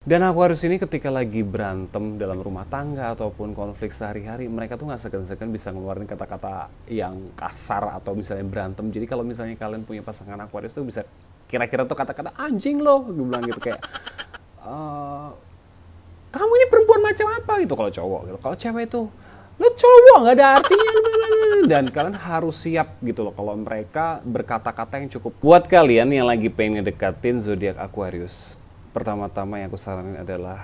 Dan Aquarius ini ketika lagi berantem dalam rumah tangga ataupun konflik sehari-hari, mereka tuh nggak segan-segan bisa ngeluarin kata-kata yang kasar atau misalnya berantem. Jadi kalau misalnya kalian punya pasangan Aquarius tuh bisa kira-kira tuh kata-kata anjing loh, gue bilang gitu kayak "Eh, kamu ini perempuan macam apa gitu kalau cowok gitu. Kalau cewek tuh lo cowok nggak ada artinya dan kalian harus siap gitu loh kalau mereka berkata-kata yang cukup buat kalian yang lagi pengen ngedekatin zodiak Aquarius. Pertama-tama yang aku saranin adalah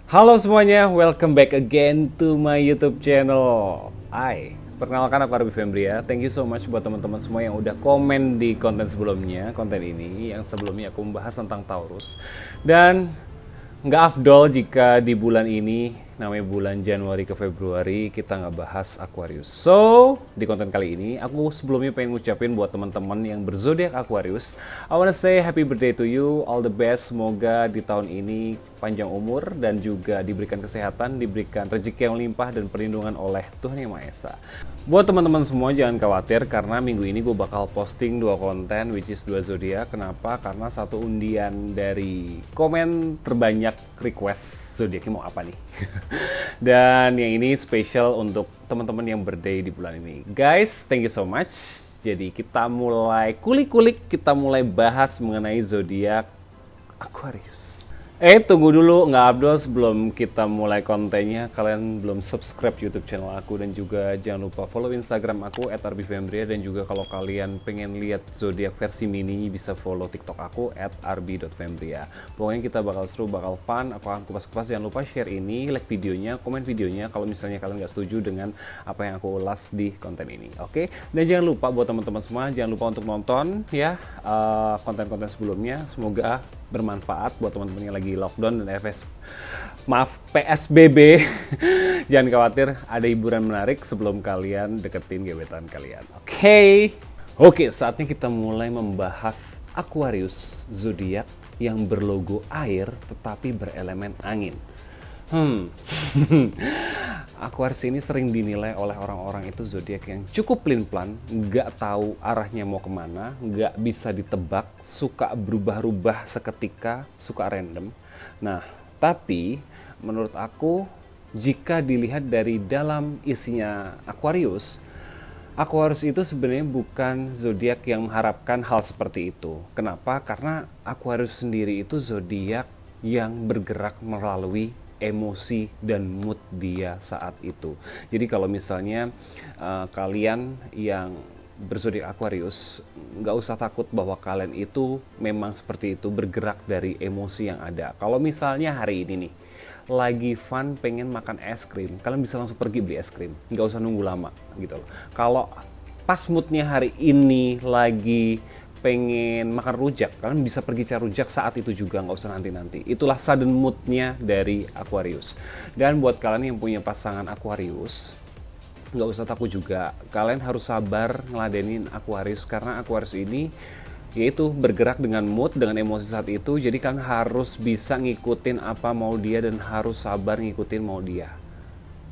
halo semuanya, welcome back again to my YouTube channel. Perkenalkan aku Arby Fembria. Thank you so much buat teman-teman semua yang udah komen di konten sebelumnya, konten ini yang sebelumnya aku membahas tentang Taurus. Dan nggak afdol jika di bulan ini, namanya bulan Januari ke Februari, kita nggak bahas Aquarius. So, di konten kali ini, aku sebelumnya pengen ngucapin buat teman-teman yang berzodiak Aquarius, I wanna say happy birthday to you, all the best, semoga di tahun ini panjang umur dan juga diberikan kesehatan, diberikan rezeki yang limpah dan perlindungan oleh Tuhan Yang Maha Esa. Buat teman-teman semua jangan khawatir karena minggu ini gue bakal posting 2 konten which is 2 zodiak. Kenapa? Karena satu undian dari komen terbanyak request zodiaknya mau apa nih. Dan yang ini spesial untuk teman-teman yang birthday di bulan ini. Guys, thank you so much. Jadi kita mulai kulik-kulik, kita mulai bahas mengenai zodiak Aquarius. Tunggu dulu, nggak Abdul, sebelum kita mulai kontennya, kalian belum subscribe YouTube channel aku dan juga jangan lupa follow Instagram aku @arbifembria dan juga kalau kalian pengen lihat zodiak versi mini bisa follow TikTok aku @arbi.fembria. Pokoknya kita bakal seru, bakal fun, aku akan kupas-kupas. Jangan lupa share ini, like videonya, komen videonya kalau misalnya kalian nggak setuju dengan apa yang aku ulas di konten ini. Oke? Dan jangan lupa buat teman-teman semua, jangan lupa untuk nonton ya konten-konten sebelumnya. Semoga bermanfaat buat teman-teman yang lagi lockdown dan PSBB. Jangan khawatir, ada hiburan menarik sebelum kalian deketin gebetan kalian. Oke, saatnya kita mulai membahas Aquarius, zodiak yang berlogo air tetapi berelemen angin. Aquarius ini sering dinilai oleh orang-orang itu zodiak yang cukup pelin-pelan, nggak tahu arahnya mau kemana, nggak bisa ditebak, suka berubah-ubah seketika, suka random. Nah, tapi menurut aku jika dilihat dari dalam isinya Aquarius, Aquarius itu sebenarnya bukan zodiak yang mengharapkan hal seperti itu. Kenapa? Karena Aquarius sendiri itu zodiak yang bergerak melalui emosi dan mood dia saat itu. Jadi kalau misalnya kalian yang berzodiak Aquarius, nggak usah takut bahwa kalian itu memang seperti itu, bergerak dari emosi yang ada. Kalau misalnya hari ini nih lagi fun pengen makan es krim, kalian bisa langsung pergi beli es krim, nggak usah nunggu lama gitu loh. Kalau pas moodnya hari ini lagi pengen makan rujak, kalian bisa pergi cari rujak saat itu juga, nggak usah nanti-nanti. Itulah sudden moodnya dari Aquarius. Dan buat kalian yang punya pasangan Aquarius, nggak usah takut juga. Kalian harus sabar ngeladenin Aquarius karena Aquarius ini yaitu bergerak dengan mood, dengan emosi saat itu. Jadi kalian harus bisa ngikutin apa mau dia dan harus sabar ngikutin mau dia.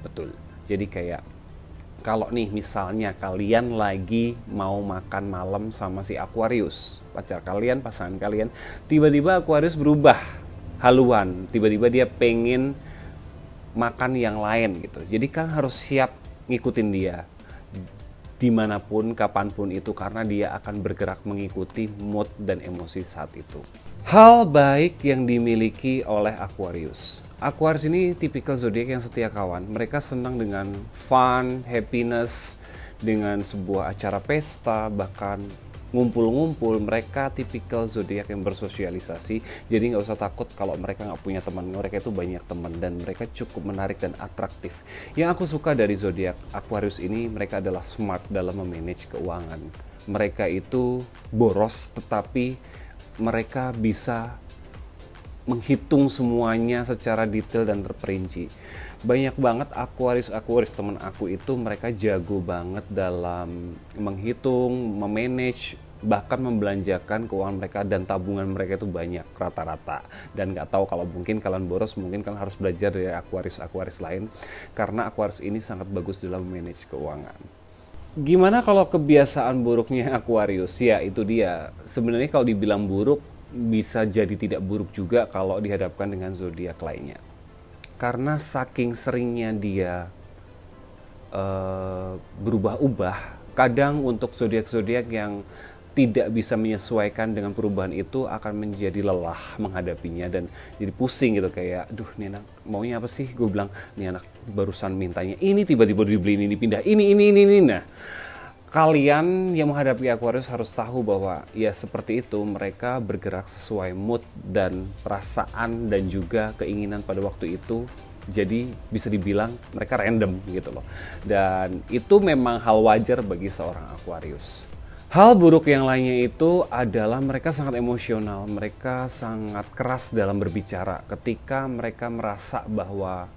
Betul. Jadi kayak kalau nih misalnya kalian lagi mau makan malam sama si Aquarius, pacar kalian, pasangan kalian, tiba-tiba Aquarius berubah haluan, tiba-tiba dia pengen makan yang lain gitu. Jadi kan harus siap ngikutin dia dimanapun, kapanpun itu, karena dia akan bergerak mengikuti mood dan emosi saat itu. Hal baik yang dimiliki oleh Aquarius. Aquarius ini tipikal zodiak yang setia kawan. Mereka senang dengan fun, happiness, dengan sebuah acara pesta, bahkan ngumpul-ngumpul. Mereka tipikal zodiak yang bersosialisasi. Jadi nggak usah takut kalau mereka nggak punya teman. Mereka itu banyak teman dan mereka cukup menarik dan atraktif. Yang aku suka dari zodiak Aquarius ini, mereka adalah smart dalam memanage keuangan. Mereka itu boros, tetapi mereka bisa menghitung semuanya secara detail dan terperinci. Banyak banget Aquarius teman aku itu mereka jago banget dalam menghitung, memanage, bahkan membelanjakan keuangan mereka dan tabungan mereka itu banyak rata-rata. Dan nggak tahu kalau mungkin kalian boros, mungkin kalian harus belajar dari Aquarius lain karena Aquarius ini sangat bagus dalam manage keuangan. Gimana kalau kebiasaan buruknya Aquarius? Ya, itu dia. Sebenarnya kalau dibilang buruk, bisa jadi tidak buruk juga kalau dihadapkan dengan zodiak lainnya. Karena saking seringnya dia berubah-ubah, kadang untuk zodiak-zodiak yang tidak bisa menyesuaikan dengan perubahan itu akan menjadi lelah menghadapinya dan jadi pusing gitu, kayak duh nih anak maunya apa sih, gue bilang nih anak barusan mintanya ini tiba-tiba dibeliin ini, pindah ini. Nah, kalian yang menghadapi Aquarius harus tahu bahwa ya seperti itu, mereka bergerak sesuai mood dan perasaan dan juga keinginan pada waktu itu. Jadi bisa dibilang mereka random gitu loh. Dan itu memang hal wajar bagi seorang Aquarius. Hal buruk yang lainnya itu adalah mereka sangat emosional, mereka sangat keras dalam berbicara ketika mereka merasa bahwa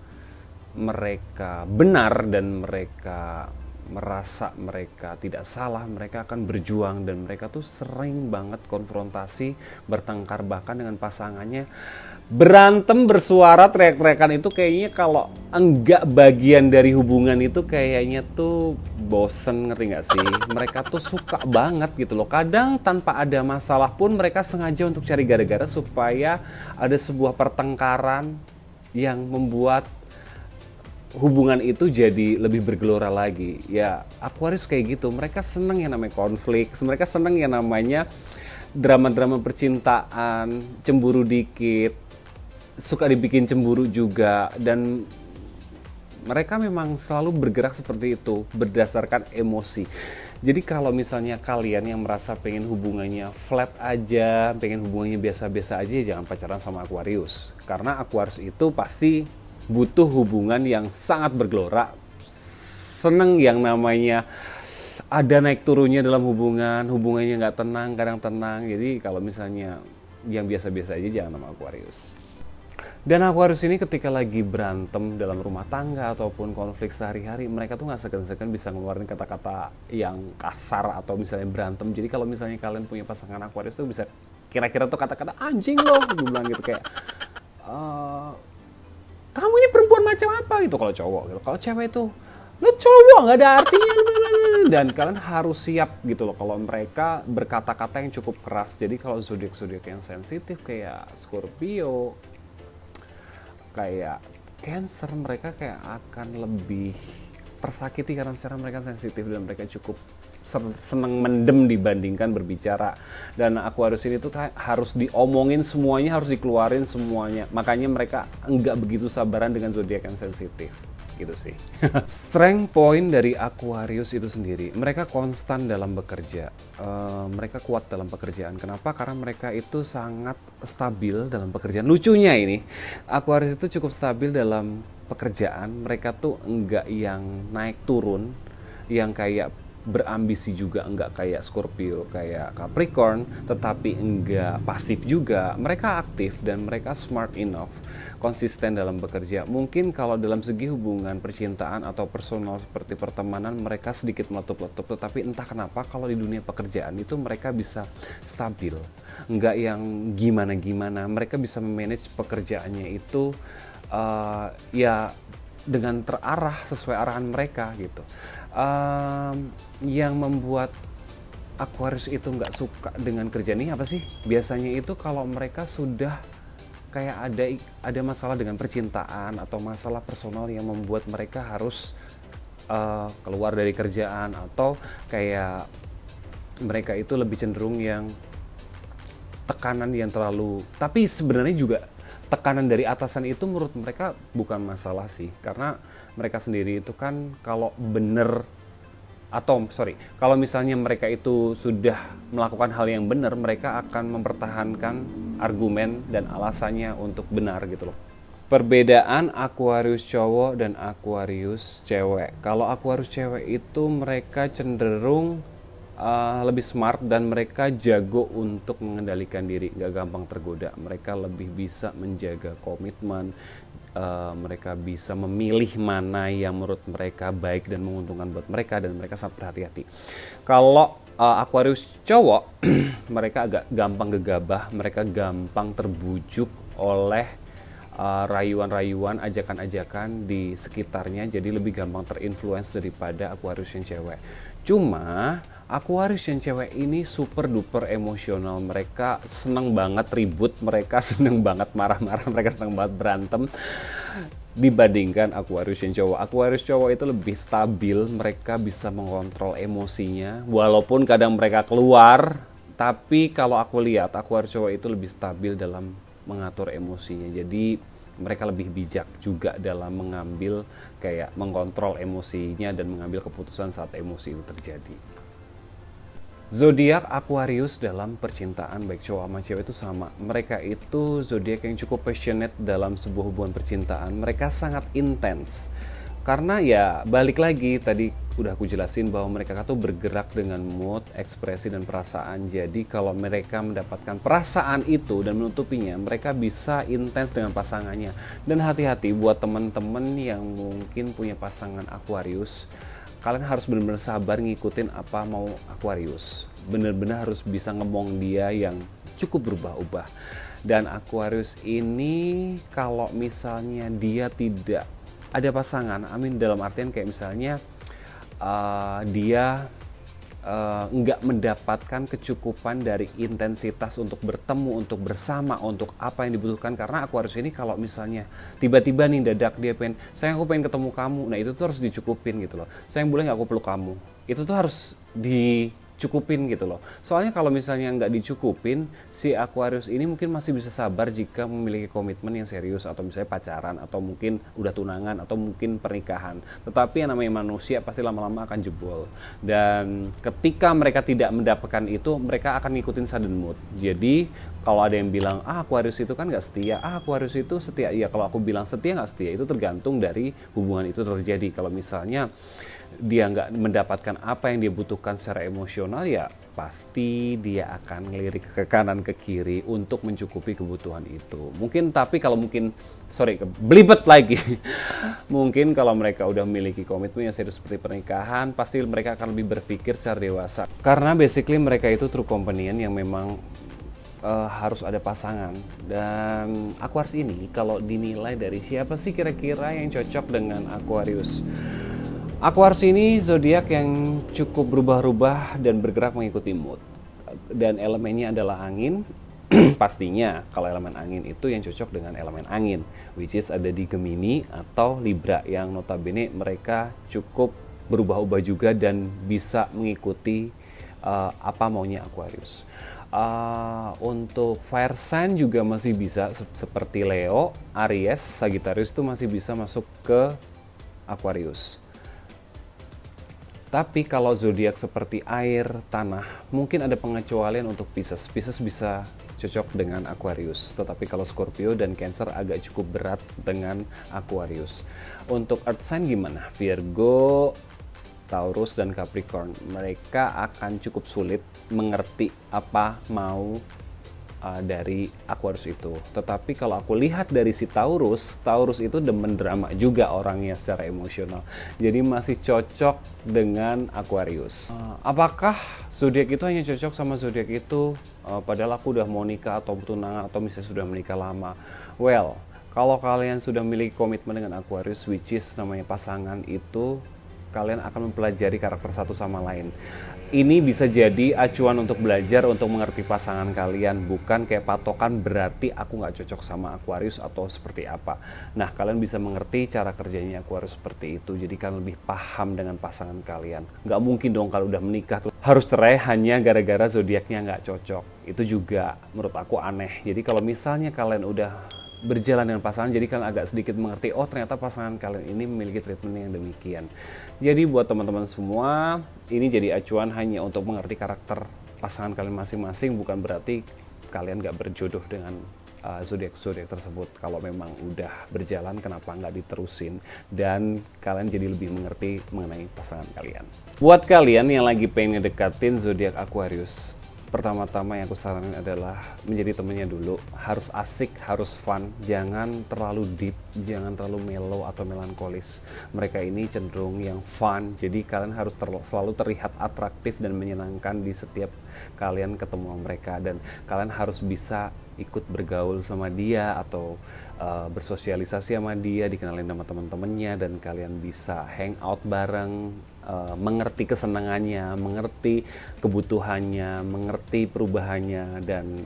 mereka benar dan mereka merasa mereka tidak salah, mereka akan berjuang dan mereka tuh sering banget konfrontasi, bertengkar bahkan dengan pasangannya. Berantem, bersuara, teriak-teriakan itu kayaknya kalau enggak bagian dari hubungan itu kayaknya tuh bosen, ngerti nggak sih? Mereka tuh suka banget gitu loh. Kadang tanpa ada masalah pun mereka sengaja untuk cari gara-gara supaya ada sebuah pertengkaran yang membuat hubungan itu jadi lebih bergelora lagi. Ya, Aquarius kayak gitu. Mereka seneng yang namanya konflik. Mereka seneng yang namanya drama-drama percintaan, cemburu dikit, suka dibikin cemburu juga, dan mereka memang selalu bergerak seperti itu berdasarkan emosi. Jadi kalau misalnya kalian yang merasa pengen hubungannya flat aja, pengen hubungannya biasa-biasa aja, jangan pacaran sama Aquarius. Karena Aquarius itu pasti butuh hubungan yang sangat bergelora, seneng yang namanya ada naik turunnya dalam hubungannya nggak tenang, kadang tenang. Jadi kalau misalnya yang biasa-biasa aja jangan sama Aquarius. Dan Aquarius ini ketika lagi berantem dalam rumah tangga ataupun konflik sehari-hari, mereka tuh nggak segan-segan bisa ngeluarin kata-kata yang kasar atau misalnya berantem. Jadi kalau misalnya kalian punya pasangan Aquarius tuh bisa kira-kira tuh kata-kata anjing loh, gue bilang gitu, kayak kamu ini perempuan macam apa gitu kalau cowok gitu. Kalau cewek itu lo cowok nggak ada artinya, dan kalian harus siap gitu loh kalau mereka berkata-kata yang cukup keras. Jadi kalau zodiak-zodiak yang sensitif kayak Scorpio, kayak Cancer, mereka kayak akan lebih tersakiti karena secara mereka sensitif dan mereka cukup seneng mendem dibandingkan berbicara. Dan Aquarius ini tuh harus diomongin semuanya, harus dikeluarin semuanya. Makanya mereka enggak begitu sabaran dengan zodiak yang sensitif. Gitu sih. Strength point dari Aquarius itu sendiri, mereka konstan dalam bekerja, mereka kuat dalam pekerjaan. Kenapa? Karena mereka itu sangat stabil dalam pekerjaan. Lucunya ini, Aquarius itu cukup stabil dalam pekerjaan. Mereka tuh enggak yang naik turun, yang kayak berambisi juga, enggak kayak Scorpio, kayak Capricorn, tetapi enggak pasif juga. Mereka aktif dan mereka smart enough, konsisten dalam bekerja. Mungkin kalau dalam segi hubungan percintaan atau personal seperti pertemanan mereka sedikit meletup-letup, tetapi entah kenapa kalau di dunia pekerjaan itu mereka bisa stabil, enggak yang gimana-gimana. Mereka bisa memanage pekerjaannya itu ya dengan terarah sesuai arahan mereka gitu. Yang membuat Aquarius itu nggak suka dengan kerjaan ini apa sih? Biasanya itu kalau mereka sudah kayak ada masalah dengan percintaan atau masalah personal yang membuat mereka harus keluar dari kerjaan, atau kayak mereka itu lebih cenderung yang tekanan yang terlalu, tapi sebenarnya juga tekanan dari atasan itu menurut mereka bukan masalah sih, karena mereka sendiri itu kan kalau kalau misalnya mereka itu sudah melakukan hal yang benar, mereka akan mempertahankan argumen dan alasannya untuk benar gitu loh. Perbedaan Aquarius cowok dan Aquarius cewek. Kalau Aquarius cewek itu mereka cenderung lebih smart dan mereka jago untuk mengendalikan diri, gak gampang tergoda. Mereka lebih bisa menjaga komitmen, mereka bisa memilih mana yang menurut mereka baik dan menguntungkan buat mereka, dan mereka sangat berhati-hati. Kalau Aquarius cowok, mereka agak gampang gegabah, mereka gampang terbujuk oleh rayuan-rayuan, ajakan-ajakan di sekitarnya, jadi lebih gampang terinfluence daripada Aquarius yang cewek. Cuma Aquarius yang cewek ini super duper emosional, mereka seneng banget ribut, mereka seneng banget marah-marah, mereka seneng banget berantem dibandingkan Aquarius yang cowok. Aquarius cowok itu lebih stabil, mereka bisa mengontrol emosinya walaupun kadang mereka keluar, tapi kalau aku lihat Aquarius cowok itu lebih stabil dalam mengatur emosinya. Jadi mereka lebih bijak juga dalam mengambil, kayak mengontrol emosinya dan mengambil keputusan saat emosi itu terjadi. Zodiak Aquarius dalam percintaan baik cowok sama cewek itu sama. Mereka itu zodiak yang cukup passionate dalam sebuah hubungan percintaan. Mereka sangat intens. Karena ya balik lagi tadi udah aku jelasin bahwa mereka tuh bergerak dengan mood, ekspresi dan perasaan. Jadi kalau mereka mendapatkan perasaan itu dan menutupinya, mereka bisa intens dengan pasangannya. Dan hati-hati buat teman-teman yang mungkin punya pasangan Aquarius. Kalian harus benar-benar sabar ngikutin apa mau Aquarius. Benar-benar harus bisa ngemong dia yang cukup berubah-ubah. Dan Aquarius ini kalau misalnya dia tidak ada pasangan, dalam artian kayak misalnya dia nggak mendapatkan kecukupan dari intensitas untuk bertemu, untuk bersama, untuk apa yang dibutuhkan. Karena Aquarius ini kalau misalnya tiba-tiba nih dadak dia pengen, sayang aku pengen ketemu kamu, nah itu tuh harus dicukupin gitu loh. Sayang boleh nggak aku peluk kamu, itu tuh harus dicukupin gitu loh. Soalnya kalau misalnya nggak dicukupin, si Aquarius ini mungkin masih bisa sabar jika memiliki komitmen yang serius, atau misalnya pacaran, atau mungkin udah tunangan, atau mungkin pernikahan. Tetapi yang namanya manusia pasti lama-lama akan jebol. Dan ketika mereka tidak mendapatkan itu, mereka akan ngikutin sudden mood. Jadi kalau ada yang bilang, Aquarius itu kan nggak setia, Aquarius itu setia. Iya, kalau aku bilang setia nggak setia, itu tergantung dari hubungan itu terjadi. Kalau misalnya dia nggak mendapatkan apa yang dia butuhkan secara emosional, ya pasti dia akan ngelirik ke kanan ke kiri untuk mencukupi kebutuhan itu. Mungkin, tapi kalau mungkin, belibet lagi. Mungkin kalau mereka udah memiliki komitmen yang serius seperti pernikahan, pasti mereka akan lebih berpikir secara dewasa. Karena basically mereka itu true companion yang memang harus ada pasangan. Dan Aquarius ini kalau dinilai dari siapa sih kira-kira yang cocok dengan Aquarius? Aquarius ini zodiak yang cukup berubah-ubah dan bergerak mengikuti mood. Dan elemennya adalah angin. Pastinya kalau elemen angin itu yang cocok dengan elemen angin, which is ada di Gemini atau Libra, yang notabene mereka cukup berubah-ubah juga dan bisa mengikuti apa maunya Aquarius. Untuk fire sign juga masih bisa, seperti Leo, Aries, Sagittarius itu masih bisa masuk ke Aquarius. Tapi kalau zodiak seperti air, tanah, mungkin ada pengecualian untuk Pisces. Pisces bisa cocok dengan Aquarius. Tetapi kalau Scorpio dan Cancer agak cukup berat dengan Aquarius. Untuk earth sign gimana? Virgo, Taurus, dan Capricorn. Mereka akan cukup sulit mengerti apa mau dari Aquarius itu. Tetapi kalau aku lihat dari si Taurus itu demen drama juga orangnya secara emosional. Jadi masih cocok dengan Aquarius. Apakah zodiak itu hanya cocok sama zodiak itu? Padahal aku udah mau nikah atau tunangan atau misalnya sudah menikah lama. Well, kalau kalian sudah memiliki komitmen dengan Aquarius, which is namanya pasangan itu, kalian akan mempelajari karakter satu sama lain. Ini bisa jadi acuan untuk belajar untuk mengerti pasangan kalian, bukan kayak patokan berarti aku nggak cocok sama Aquarius atau seperti apa. Nah, kalian bisa mengerti cara kerjanya Aquarius seperti itu, jadi kalian lebih paham dengan pasangan kalian. Nggak mungkin dong kalau udah menikah tuh harus cerai hanya gara-gara zodiaknya nggak cocok. Itu juga menurut aku aneh. Jadi kalau misalnya kalian udah berjalan dengan pasangan, jadi kalian agak sedikit mengerti, oh ternyata pasangan kalian ini memiliki treatment yang demikian. Jadi buat teman-teman semua, ini jadi acuan hanya untuk mengerti karakter pasangan kalian masing-masing, bukan berarti kalian gak berjodoh dengan zodiak-zodiak tersebut. Kalau memang udah berjalan, kenapa nggak diterusin dan kalian jadi lebih mengerti mengenai pasangan kalian. Buat kalian yang lagi pengen ngedekatin zodiak Aquarius, pertama-tama yang aku saranin adalah menjadi temennya dulu. Harus asik, harus fun, jangan terlalu deep, jangan terlalu mellow atau melankolis. Mereka ini cenderung yang fun, jadi kalian harus selalu terlihat atraktif dan menyenangkan di setiap kalian ketemu mereka. Dan kalian harus bisa ikut bergaul sama dia atau bersosialisasi sama dia, dikenalin sama teman-temannya, dan kalian bisa hang out bareng, mengerti kesenangannya, mengerti kebutuhannya, mengerti perubahannya, dan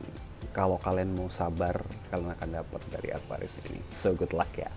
kalau kalian mau sabar, kalian akan dapat dari Aquarius ini. So good luck ya.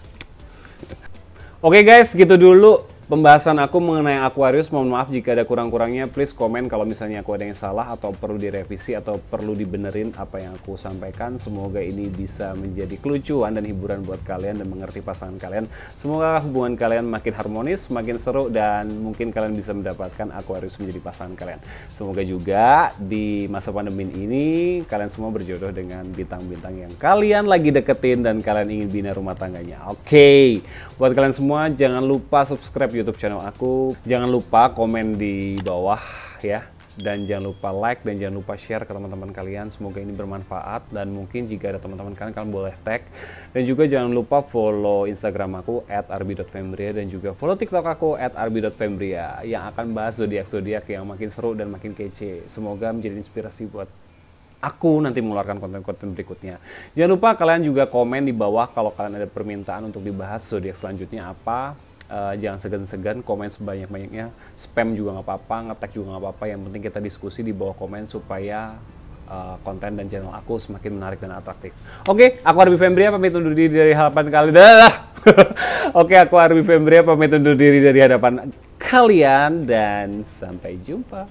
Oke guys, gitu dulu pembahasan aku mengenai Aquarius. Mohon maaf jika ada kurang-kurangnya. Please komen kalau misalnya aku ada yang salah atau perlu direvisi atau perlu dibenerin apa yang aku sampaikan. Semoga ini bisa menjadi kelucuan dan hiburan buat kalian dan mengerti pasangan kalian. Semoga hubungan kalian makin harmonis, makin seru, dan mungkin kalian bisa mendapatkan Aquarius menjadi pasangan kalian. Semoga juga di masa pandemi ini kalian semua berjodoh dengan bintang-bintang yang kalian lagi deketin dan kalian ingin bina rumah tangganya. Oke, buat kalian semua jangan lupa subscribe YouTube channel aku, jangan lupa komen di bawah ya, dan jangan lupa like dan jangan lupa share ke teman-teman kalian. Semoga ini bermanfaat, dan mungkin jika ada teman-teman kalian boleh tag, dan juga jangan lupa follow Instagram aku @arbi.fembria dan juga follow TikTok aku @arbi.fembria yang akan bahas zodiak-zodiak yang makin seru dan makin kece. Semoga menjadi inspirasi buat aku nanti mengeluarkan konten-konten berikutnya. Jangan lupa kalian juga komen di bawah kalau kalian ada permintaan untuk dibahas zodiak selanjutnya apa. Jangan segan-segan komen sebanyak-banyaknya, spam juga nggak apa-apa, nge-tag juga nggak apa-apa. Yang penting kita diskusi di bawah komen supaya konten dan channel aku semakin menarik dan atraktif. Oke, aku Arbi Fembria pamit undur diri dari hadapan kalian. Oke, aku Arbi Fembria pamit undur diri dari hadapan kalian dan sampai jumpa.